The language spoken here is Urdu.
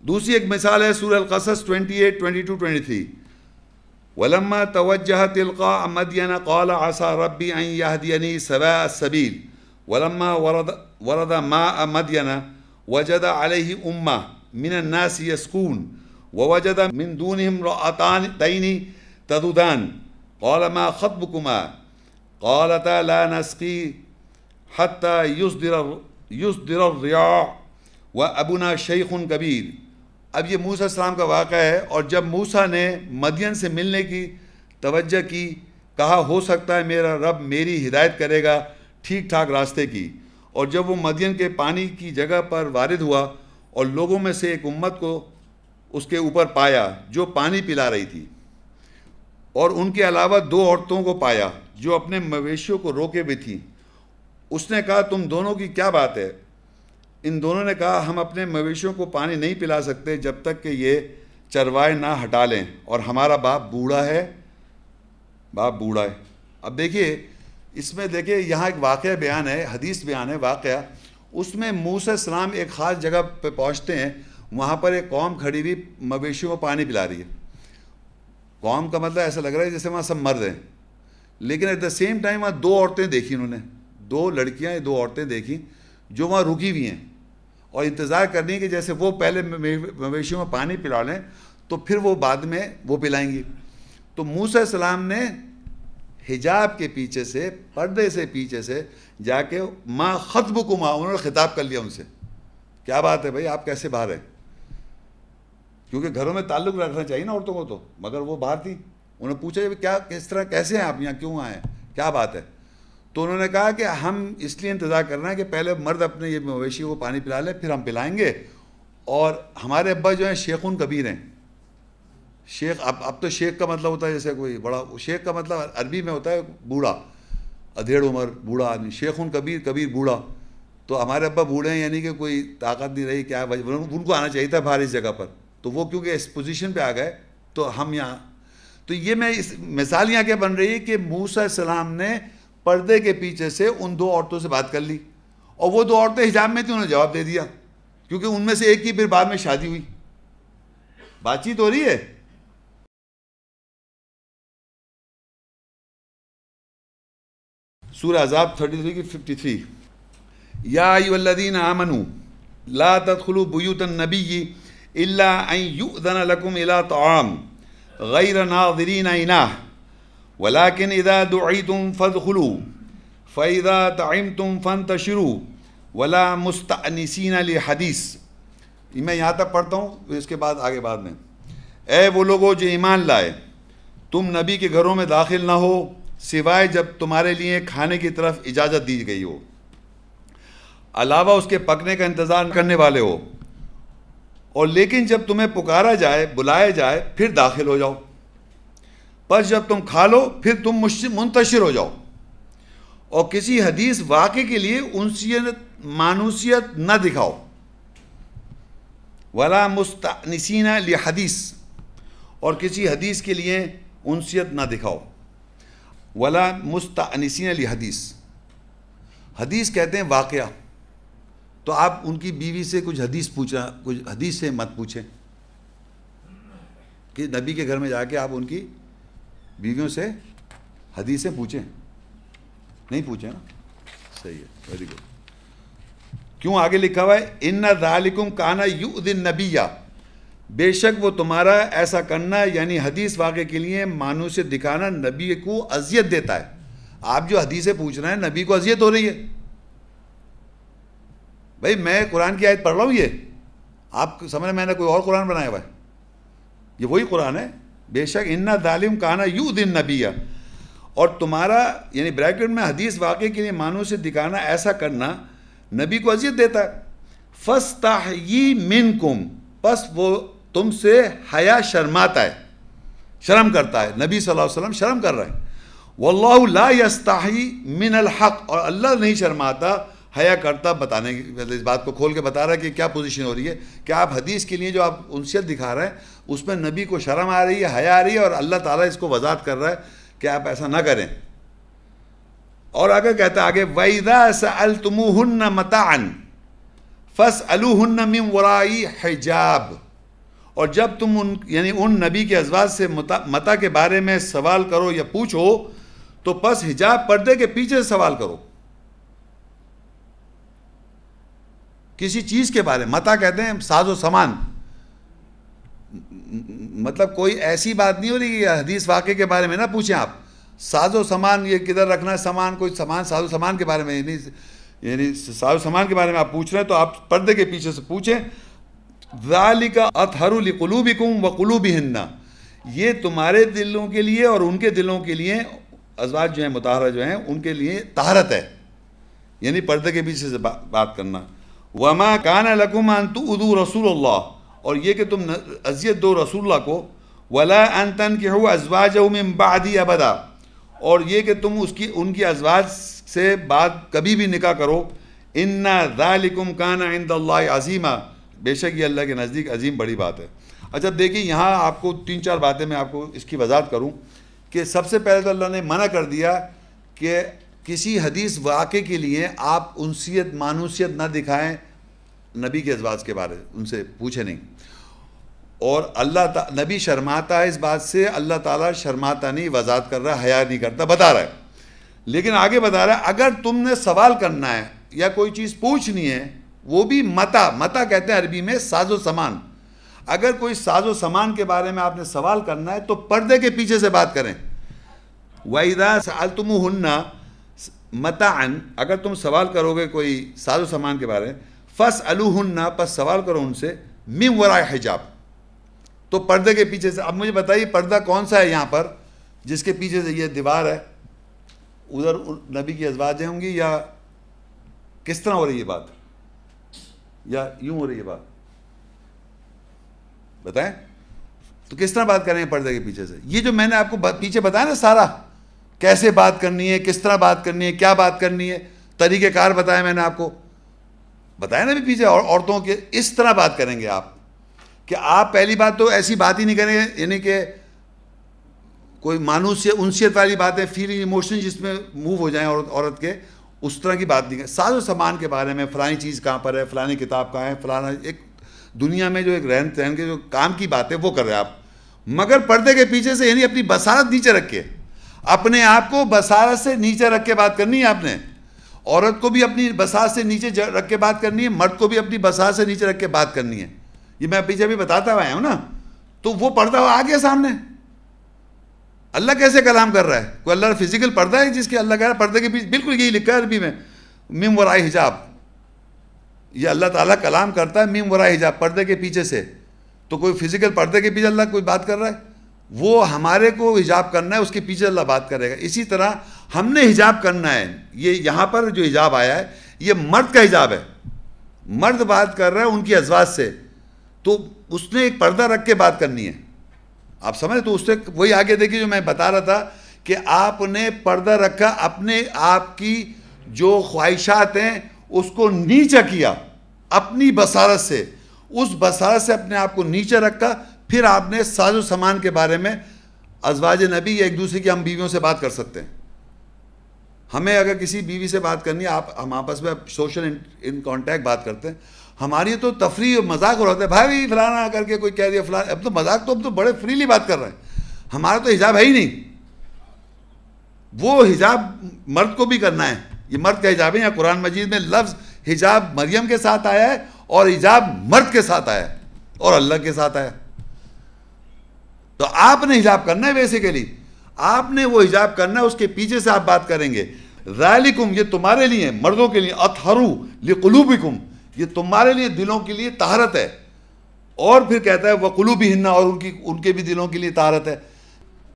دوسری ایک مثال ہے سورہ القصص 28, 22, 23. وَلَمَّا تَوَجَّهَ تِلْقَاءَ مَدْيَنَ قَالَ عَسَىٰ رَبِّي أَن يَهْدِيَنِي سَوَاءَ السَّبِيلِ وَلَمَّا وَرَدَ مَاءَ مَدْيَنَ وَجَدَ عَلَيْهِ أُمَّةً مِّنَ النَّاسِ يَسْقُونَ وَوَجَدَ مِن دُونِهِمْ امْرَأَتَيْنِ تَذُودَانِ قَالَ مَا خَطْبُكُمَا قَالَتَا لَا نَسْقِي حَتَّىٰ يُصْدِرَ الرِّعَاءُ وَأَبُونَا شَيْخٌ كَبِيرٌ. اب یہ موسیٰ السلام کا واقعہ ہے، اور جب موسیٰ نے مدین سے ملنے کی توجہ کی، کہا ہو سکتا ہے میرا رب میری ہدایت کرے گا ٹھیک ٹھاک راستے کی. اور جب وہ مدین کے پانی کی جگہ پر وارد ہوا اور لوگوں میں سے ایک امت کو اس کے اوپر پایا جو پانی پلا رہی تھی، اور ان کے علاوہ 2 عورتوں کو پایا جو اپنے مویشیوں کو روکے ہوئے تھیں، اس نے کہا تم دونوں کی کیا بات ہے؟ ان دونوں نے کہا ہم اپنے مویشیوں کو پانی نہیں پلا سکتے جب تک کہ یہ چروائے نہ ہٹا لیں، اور ہمارا باپ بوڑھا ہے. اب دیکھیے اس میں دیکھیے یہاں ایک واقعہ بیان ہے، حدیث بیان ہے، واقعہ. اس میں موسیٰ السلام ایک خاص جگہ پہ پہنچتے ہیں، وہاں پر ایک قوم کھڑی ہوئی مویشیوں کو پانی پلا رہی ہے. قوم کا مطلب ایسا لگ رہا ہے جیسے وہاں سب مرد ہیں، لیکن ایٹ دا سیم ٹائم وہاں 2 عورتیں دیکھی، انہوں نے 2 لڑکیاں 2 عورتیں دیکھی جو وہاں رکی ہوئی ہیں اور انتظار کرنی ہے کہ جیسے وہ پہلے مویشیوں میں پانی پلا لیں تو پھر وہ بعد میں وہ پلائیں گی. تو موسیٰ السلام نے حجاب کے پیچھے سے، پردے سے پیچھے سے جا کے ما خطبکما، انہوں نے خطاب کر لیا ان سے، کیا بات ہے بھائی آپ کیسے باہر ہیں؟ کیونکہ گھروں میں تعلق رکھنا چاہیے نا عورتوں کو تو، مگر وہ باہر تھی. انہوں نے پوچھا کیا کس طرح کیسے ہیں آپ یہاں کیوں آئے ہیں، کیا بات ہے؟ تو انہوں نے کہا کہ ہم اس لیے انتظار کر رہے ہیں کہ پہلے مرد اپنے یہ مویشیوں کو پانی پلا لیں پھر ہم پلائیں گے، اور ہمارے ابا جو ہیں شیخون کبیر ہیں. شیخ اب تو شیخ کا مطلب ہوتا ہے جیسے کوئی بڑا، شیخ کا مطلب عربی میں ہوتا ہے بوڑھا، ادھیڑ عمر بوڑھا آدمی. شیخون کبیر، کبیر بوڑھا. تو ہمارے ابا بوڑھے ہیں یعنی کہ کوئی طاقت نہیں رہی، کیا ان کو آنا چاہیے تھا باہر اس جگہ پر، تو وہ کیونکہ اس پوزیشن پہ آ گئے تو ہم یہاں. تو یہ میں اس مثال یہاں کیا بن رہی ہے کہ موسیٰ السلام نے پردے کے پیچھے سے ان 2 عورتوں سے بات کر لی، اور وہ 2 عورتیں حجاب میں تھیں، انہوں نے جواب دے دیا، کیونکہ ان میں سے ایک کی پھر بعد میں شادی ہوئی. بات چیت ہو رہی ہے. سورہ احزاب 33 کی 53. یا ایھا الذین آمنوا لا تدخلوا بیوت النبی الا ان یؤذن لکم الی طعام غیر ناظرین اناہ ولكن اذا دعیتم فادخلوا فاذا طعمتم فانتشروا ولا مستأنسین لحدیث. میں یہاں تک پڑھتا ہوں، اس کے بعد آگے بعد میں. اے وہ لوگوں جو ایمان لائے، تم نبی کے گھروں میں داخل نہ ہو سوائے جب تمہارے لیے کھانے کی طرف اجازت دی گئی ہو، علاوہ اس کے پکنے کا انتظار کرنے والے ہو، اور لیکن جب تمہیں پکارا جائے، بلایا جائے، پھر داخل ہو جاؤ. پس جب تم کھا لو پھر تم منتشر ہو جاؤ، اور کسی حدیث واقعے کے لیے انسیت مانوسیت نہ دکھاؤ. ولا مستأنسین لحدیث، اور کسی حدیث کے لیے انسیت نہ دکھاؤ. ولا مستأنسین لحدیث، حدیث کہتے ہیں واقعہ. تو آپ ان کی بیوی سے کچھ حدیث پوچھنا، کچھ حدیث سے مت پوچھیں کہ نبی کے گھر میں جا کے آپ ان کی بیویوں سے حدیثیں پوچھیں، نہیں پوچھیں نا. صحیح ہے، ویری گڈ. کیوں آگے لکھا ہوا ہے ان ذالکم کان یؤذی النبی، بے شک وہ تمہارا ایسا کرنا یعنی حدیث واقعے کے لیے مانوسیت دکھانا نبی کو اذیت دیتا ہے. آپ جو حدیثیں پوچھ رہے ہیں نبی کو اذیت ہو رہی ہے. بھائی میں قرآن کی آیت پڑھ رہا ہوں، یہ آپ سمجھ میں نے کوئی اور قرآن بنایا ہوا ہے؟ یہ وہی قرآن ہے. بے شک ان ظالم کانا یؤذی النبی، اور تمہارا یعنی بریکٹ میں حدیث واقعے کے لیے مانوسیت دکھانا، ایسا کرنا نبی کو اذیت دیتا ہے. فاستحیی منکم، پس وہ تم سے حیا شرماتا ہے، شرم کرتا ہے. نبی صلی اللہ علیہ وسلم شرم کر رہے ہیں. واللہ لا یستحی من الحق، اور اللہ نہیں شرماتا، حیا کرتا بتانے کی، اس بات کو کھول کے بتا رہا ہے کہ کیا پوزیشن ہو رہی ہے کہ آپ حدیث کے لیے جو آپ انسیت دکھا رہے ہیں اس میں نبی کو شرم آ رہی ہے، حیا آ رہی ہے، اور اللہ تعالیٰ اس کو وضاحت کر رہا ہے کہ آپ ایسا نہ کریں. اور آگے کہتا ہے آگے وَإِذَا سَأَلْتُمُوهُنَّ مَتَاعًا فَاسْأَلُوهُنَّ مِنْ وَرَاءِ حِجَابٍ. اور جب تم یعنی ان نبی کے ازواج سے متع کے بارے میں سوال کرو یا پوچھو تو پس حجاب پردے کے پیچھے سے سوال کرو. کسی چیز کے بارے میں متع کہتے ہیں ساز و سامان, مطلب کوئی ایسی بات نہیں ہو رہی کہ حدیث واقعے کے بارے میں نہ پوچھیں آپ. ساز و سامان یہ کدھر رکھنا ہے سامان, کوئی سامان ساز و سامان کے بارے میں یعنی ساز و سامان کے بارے میں آپ پوچھ رہے ہیں تو آپ پردے کے پیچھے سے پوچھیں. ذالک اطہر لقلوبکم وقلوبہن, یہ تمہارے دلوں کے لیے اور ان کے دلوں کے لیے, ازواج جو ہیں مطہرہ جو ہیں ان کے لیے طہارت ہے, یعنی پردے کے پیچھے سے بات کرنا. وما کان لکم ان تؤذوا رسول اللہ, اور یہ کہ تم اذیت دو رسول اللہ کو. ولا ان تنکحوا ازواجہ من بعدی ابدا, اور یہ کہ تم ان کی ازواج سے بات کبھی بھی نکاح کرو. ان ذالکم کان عند اللہ عظیما, بے شک یہ اللہ کے نزدیک عظیم بڑی بات ہے. اچھا دیکھیں یہاں آپ کو 3-4 باتیں میں آپ کو اس کی وضاحت کروں کہ سب سے پہلے تو اللہ نے منع کر دیا کہ کسی حدیث واقعے کے لیے آپ انسیت مانوسیت نہ دکھائیں نبی کے ازواج کے بارے, ان سے پوچھیں نہیں. اور نبی شرماتا ہے اس بات سے, اللہ تعالیٰ شرماتا نہیں, وضاحت کر رہا ہے, حیا نہیں کرتا, بتا رہا ہے. لیکن آگے بتا رہا ہے اگر تم نے سوال کرنا ہے یا کوئی چیز پوچھنی ہے, وہ بھی متع کہتے ہیں عربی میں ساز و سامان. اگر کوئی ساز و سامان کے بارے میں آپ نے سوال کرنا ہے تو پردے کے پیچھے سے بات کریں. وَإِذَا سَأَلْتُمُوهُنَّ مَتَاعًا, اگر تم سوال کرو گے کوئی ساز و سامان کے بارے میں, فَاسْأَلُوهُنَّ, پس سوال کرو ان سے, مِن وَرَاءِ حجاب, تو پردے کے پیچھے سے. اب مجھے بتائیے پردہ کون سا ہے یہاں پر جس کے پیچھے سے یہ دیوار ہے, ادھر نبی کی ازواجیں ہوں گی یا کس طرح ہو رہی ہے بات, یا یوں ہو رہی ہے بات, بتائیں تو کس طرح بات کریں گے پردے کے پیچھے سے. یہ جو میں نے آپ کو پیچھے بتایا نا سارا, کیسے بات کرنی ہے, کس طرح بات کرنی ہے, کیا بات کرنی ہے, طریقہ کار بتایا میں نے آپ کو, بتایا نا بھی پیچھے. اور عورتوں کے اس طرح بات کریں گے آپ کہ آپ پہلی بات تو ایسی بات ہی نہیں کریں گے یعنی کہ کوئی انسیت والی باتیں, فیلنگ ایموشن جس میں موو ہو جائیں عورت کے, اس طرح کی بات نہیں کریں. ساز و سامان کے بارے میں, فلانی چیز کہاں پر ہے, فلانی کتاب کہاں ہے, فلانا ایک دنیا میں جو ایک رہن سہن کے جو کام کی بات ہے وہ کر رہے ہیں آپ, مگر پردے کے پیچھے سے, یعنی اپنی بصارت نیچے رکھ کے, اپنے آپ کو بصارت سے نیچے رکھ کے بات کرنی ہے آپ نے. عورت کو بھی اپنی بصارت سے نیچے رکھ کے بات کرنی ہے, مرد کو بھی اپنی بصارت سے نیچے رکھ کے بات کرنی ہے. یہ میں پیچھے بھی بتاتا ہوا آیا ہوں نا, تو وہ پردہ آ گیا سامنے. اللہ کیسے کلام کر رہا ہے, کوئی اللہ فزیکل پردہ ہے جس کے اللہ کہہ رہا ہے پردے کے پیچھے, بالکل یہی لکھا ہے عربی میں, من وراء حجاب. یہ اللہ تعالیٰ کلام کرتا ہے من وراء حجاب, پردے کے پیچھے سے. تو کوئی فزیکل پردے کے پیچھے اللہ کوئی بات کر رہا ہے, وہ ہمارے کو حجاب کرنا ہے, اس کے پیچھے اللہ بات کرے گا. اسی طرح ہم نے حجاب کرنا ہے. یہ یہاں پر جو حجاب آیا ہے یہ مرد کا حجاب ہے, مرد بات کر رہا ہے ان کی ازواج سے, تو اس نے ایک پردہ رکھ کے بات کرنی ہے. آپ سمجھ, تو اس سے وہی آگے دیکھیے جو میں بتا رہا تھا کہ آپ نے پردہ رکھا, اپنے آپ کی جو خواہشات ہیں اس کو نیچا کیا اپنی بصارت سے, اس بصارت سے اپنے آپ کو نیچے رکھا. پھر آپ نے ساز و سامان کے بارے میں, ازواج نبی یا ایک دوسرے کی ہم بیویوں سے بات کر سکتے ہیں. ہمیں اگر کسی بیوی سے بات کرنی ہے, ہم آپس میں سوشل ان کانٹیکٹ بات کرتے ہیں, ہماری تو تفریح اور مذاق ہو رہا ہے, بھائی فلانا کر کے کوئی کہہ دیا فلانا, اب تو مذاق تو اب تو بڑے فریلی بات کر رہے ہیں. ہمارا تو حجاب ہے ہی نہیں. وہ حجاب مرد کو بھی کرنا ہے, یہ مرد کا حجاب ہے. یا قرآن مجید میں لفظ حجاب مریم کے ساتھ آیا ہے اور حجاب مرد کے ساتھ آیا ہے اور اللہ کے ساتھ آیا. تو آپ نے حجاب کرنا ہے, بیسیکلی آپ نے وہ حجاب کرنا ہے, اس کے پیچھے سے آپ بات کریں گے. ذالکم, یہ تمہارے لیے, مردوں کے لیے, اطہروا لقلوبکم, یہ تمہارے لیے دلوں کے لیے طہارت ہے. اور پھر کہتا ہے وقلوبہن, اور ان کے بھی دلوں کے لیے طہارت ہے.